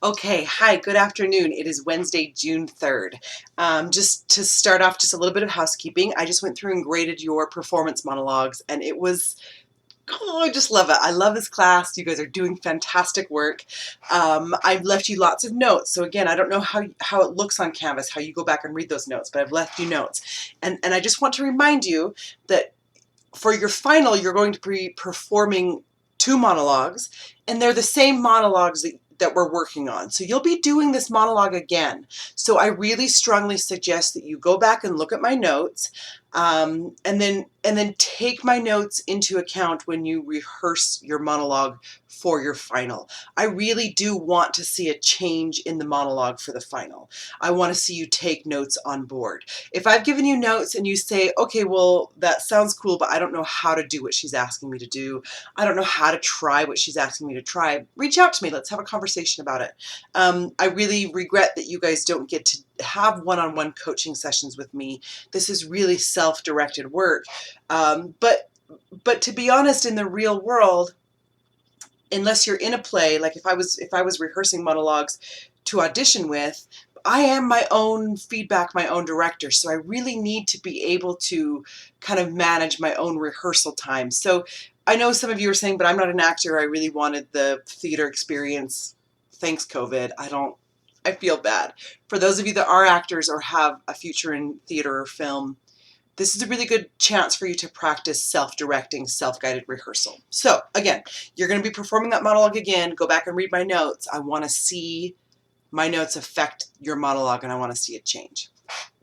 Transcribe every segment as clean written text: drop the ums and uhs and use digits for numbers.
Okay, hi, good afternoon. It is Wednesday, June 3rd. Just to start off, just a little bit of housekeeping. I just went through and graded your performance monologues, and it was, oh, I just love it. I love this class. You guys are doing fantastic work. I've left you lots of notes. So again, I don't know how it looks on Canvas, how you go back and read those notes, but I've left you notes. And I just want to remind you that for your final, you're going to be performing two monologues, and they're the same monologues that we're working on. So you'll be doing this monologue again. So I really strongly suggest that you go back and look at my notes, and then take my notes into account when you rehearse your monologue for your final. I really do want to see a change in the monologue for the final. I want to see you take notes on board. If I've given you notes and you say, okay, well, that sounds cool, but I don't know how to do what she's asking me to do. I don't know how to try what she's asking me to try. Reach out to me. Let's have a conversation about it. I really regret that you guys don't get to have one-on-one coaching sessions with me. This is really self-directed work. But to be honest, in the real world, unless you're in a play, like if I was rehearsing monologues to audition with, I am my own feedback, my own director. So I really need to be able to kind of manage my own rehearsal time. So I know some of you are saying, but I'm not an actor. I really wanted the theater experience. Thanks, COVID. I feel bad. For those of you that are actors or have a future in theater or film, this is a really good chance for you to practice self-directing, self-guided rehearsal. So again, you're going to be performing that monologue again. Go back and read my notes. I want to see my notes affect your monologue, and I want to see it change.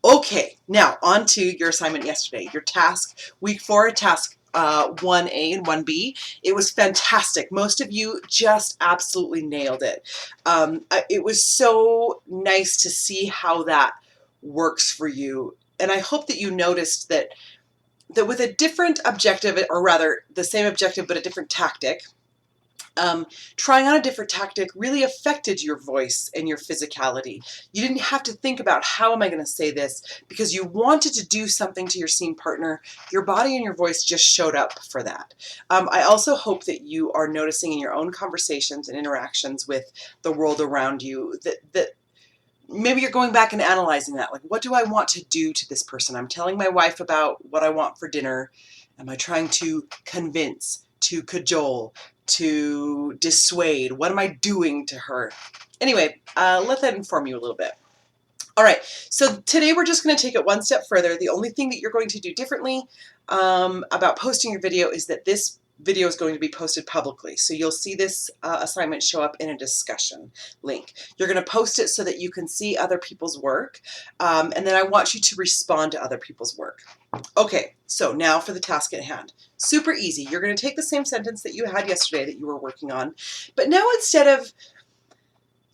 Okay, now on to your assignment yesterday. Your task, week 4, task 1A and 1B. It was fantastic. Most of you just absolutely nailed it. It was so nice to see how that works for you. And I hope that you noticed that with a different objective, or rather the same objective but a different tactic, trying on a different tactic really affected your voice and your physicality. You didn't have to think about how am I going to say this, because you wanted to do something to your scene partner. Your body and your voice just showed up for that. I also hope that you are noticing in your own conversations and interactions with the world around you that maybe you're going back and analyzing that. Like, what do I want to do to this person? I'm telling my wife about what I want for dinner. Am I trying to convince, to cajole, to dissuade? What am I doing to her? Anyway, let that inform you a little bit. All right, so today we're just going to take it one step further. The only thing that you're going to do differently about posting your video is that this video is going to be posted publicly. So you'll see this assignment show up in a discussion link. You're going to post it so that you can see other people's work, and then I want you to respond to other people's work. Okay, so now for the task at hand. Super easy. You're going to take the same sentence that you had yesterday that you were working on, but now instead of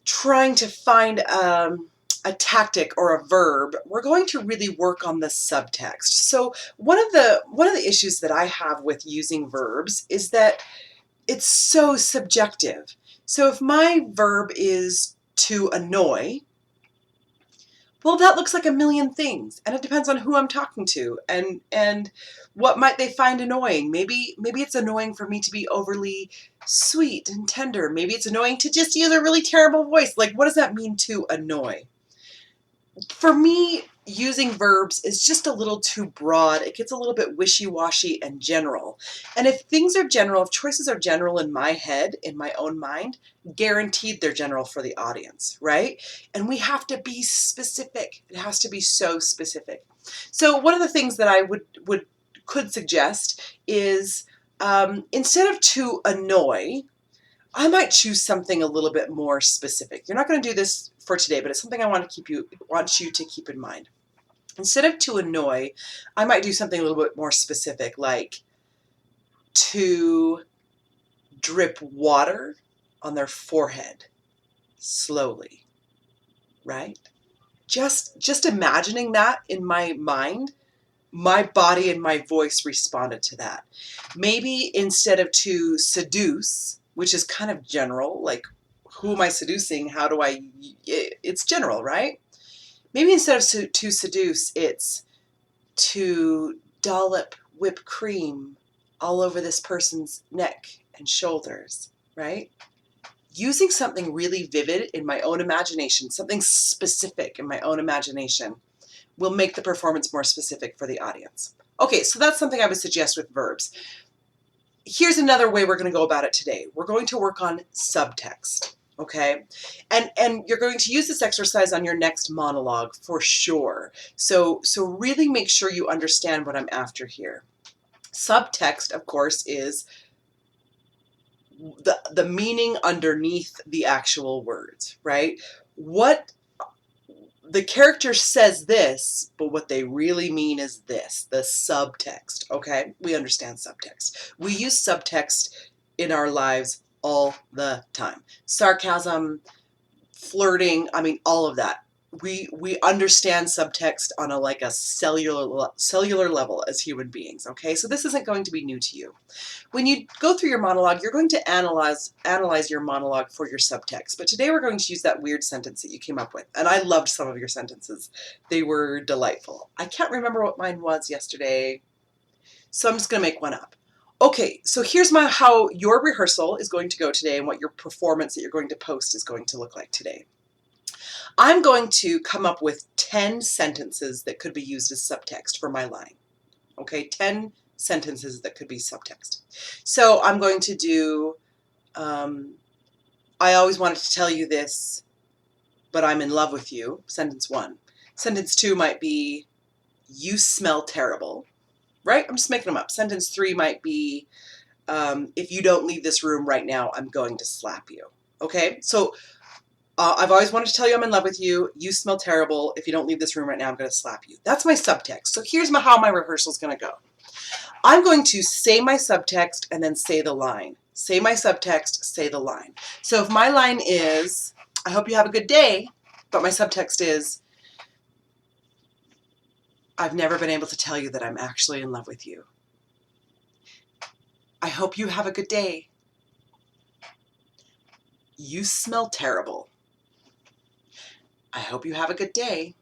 trying to find a tactic or a verb, we're going to really work on the subtext. So one of the issues that I have with using verbs is that it's so subjective. So if my verb is to annoy, well, that looks like a million things, and it depends on who I'm talking to and what might they find annoying. Maybe it's annoying for me to be overly sweet and tender. Maybe it's annoying to just use a really terrible voice. Like, what does that mean to annoy? For me, using verbs is just a little too broad. It gets a little bit wishy-washy and general. And if things are general, if choices are general in my head, in my own mind, guaranteed they're general for the audience, right? And we have to be specific. It has to be so specific. So one of the things that I could suggest is instead of to annoy, I might choose something a little bit more specific. You're not going to do this for today, but it's something I want you to keep in mind. Instead of to annoy, I might do something a little bit more specific, like to drip water on their forehead slowly, right? Just imagining that in my mind, my body and my voice responded to that. Maybe instead of to seduce, which is kind of general, like who am I seducing? How do I, it's general, right? Maybe instead of to seduce, it's to dollop whipped cream all over this person's neck and shoulders, right? using something really vivid in my own imagination, something specific in my own imagination, will make the performance more specific for the audience. Okay, so that's something I would suggest with verbs. Here's another way we're going to go about it today. We're going to work on subtext, okay? And you're going to use this exercise on your next monologue for sure. So really make sure you understand what I'm after here. Subtext, of course, is the meaning underneath the actual words, right? What the character says this, but what they really mean is this, the subtext, okay? We understand subtext. We use subtext in our lives all the time. Sarcasm, flirting, I mean, all of that. We understand subtext on a cellular level as human beings, okay? So this isn't going to be new to you. When you go through your monologue, you're going to analyze your monologue for your subtext. But today we're going to use that weird sentence that you came up with. And I loved some of your sentences. They were delightful. I can't remember what mine was yesterday, so I'm just going to make one up. Okay, so here's how your rehearsal is going to go today and what your performance that you're going to post is going to look like today. I'm going to come up with 10 sentences that could be used as subtext for my line. Okay, 10 sentences that could be subtext. So I'm going to do, I always wanted to tell you this, but I'm in love with you, sentence 1. Sentence 2 might be, you smell terrible, right? I'm just making them up. Sentence 3 might be, if you don't leave this room right now, I'm going to slap you. Okay, so I've always wanted to tell you I'm in love with you. You smell terrible. If you don't leave this room right now, I'm going to slap you. That's my subtext. So here's how my rehearsal is going to go. I'm going to say my subtext and then say the line. Say my subtext, say the line. So if my line is, I hope you have a good day, but my subtext is, I've never been able to tell you that I'm actually in love with you. I hope you have a good day. You smell terrible. I hope you have a good day.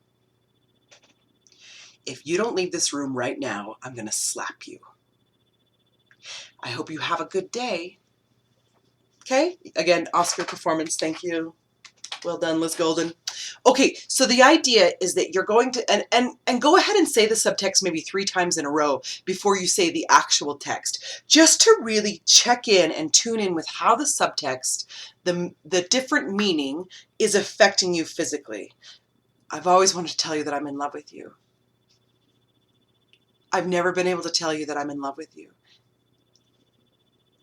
If you don't leave this room right now, I'm going to slap you. I hope you have a good day. Okay, again, Oscar performance, thank you. Well done, Liz Golden. Okay, so the idea is that you're going to, and go ahead and say the subtext maybe 3 times in a row before you say the actual text, just to really check in and tune in with how the subtext, the different meaning is affecting you physically. I've always wanted to tell you that I'm in love with you. I've never been able to tell you that I'm in love with you.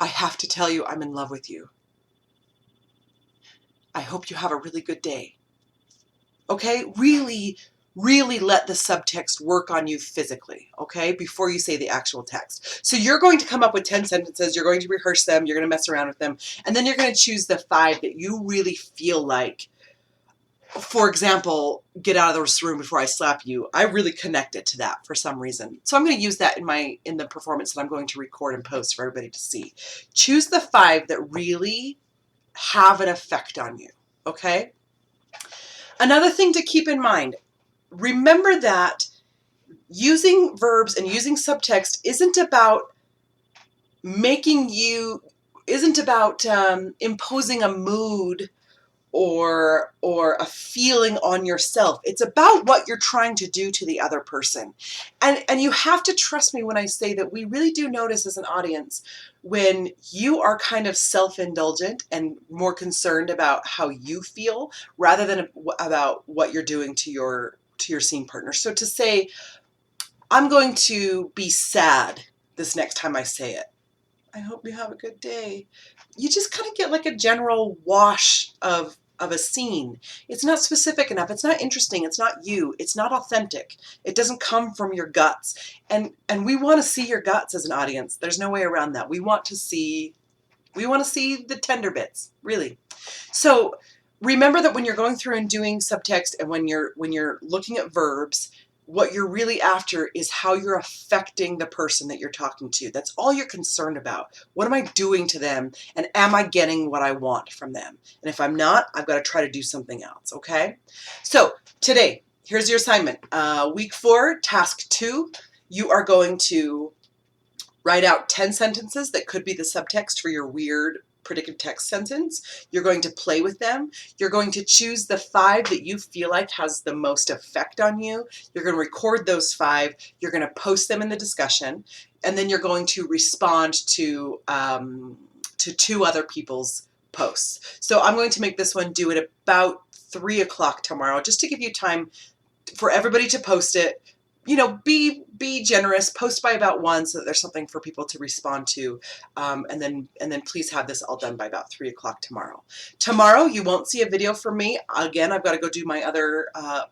I have to tell you I'm in love with you. I hope you have a really good day. Okay, really, really let the subtext work on you physically, okay, before you say the actual text. So you're going to come up with 10 sentences, you're going to rehearse them, you're going to mess around with them, and then you're going to choose the 5 that you really feel like, for example, get out of this room before I slap you. I really connected to that for some reason. So I'm going to use that in the performance that I'm going to record and post for everybody to see. Choose the 5 that really have an effect on you, okay? Another thing to keep in mind, remember that using verbs and using subtext isn't about imposing a mood or a feeling on yourself. It's about what you're trying to do to the other person. And you have to trust me when I say that we really do notice as an audience when you are kind of self-indulgent and more concerned about how you feel rather than about what you're doing to your scene partner. So to say, I'm going to be sad this next time I say it. I hope you have a good day. You just kind of get like a general wash of a scene. It's not specific enough. It's not interesting. It's not you. It's not authentic. It doesn't come from your guts. And we want to see your guts as an audience. There's no way around that. We want to see the tender bits, really. So remember that when you're going through and doing subtext and when you're looking at verbs, what you're really after is how you're affecting the person that you're talking to. That's all you're concerned about. What am I doing to them? And am I getting what I want from them? And if I'm not, I've got to try to do something else, okay? So today, here's your assignment. Week 4, task 2, you are going to write out 10 sentences that could be the subtext for your weird predictive text sentence. You're going to play with them. You're going to choose the 5 that you feel like has the most effect on you. You're going to record those 5. You're going to post them in the discussion, and then you're going to respond to 2 other people's posts. So I'm going to make this one due at about 3 o'clock tomorrow, just to give you time for everybody to post it. You know, be generous. Post by about 1 so that there's something for people to respond to, and then please have this all done by about 3 o'clock tomorrow. Tomorrow you won't see a video from me. Again, I've got to go do my other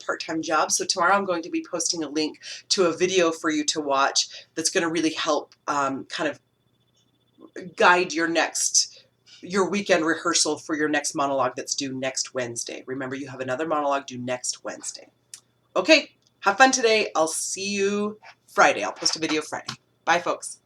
part-time job. So tomorrow I'm going to be posting a link to a video for you to watch that's going to really help kind of guide your weekend rehearsal for your next monologue that's due next Wednesday. Remember, you have another monologue due next Wednesday. Okay, have fun today. I'll see you Friday. I'll post a video Friday. Bye, folks.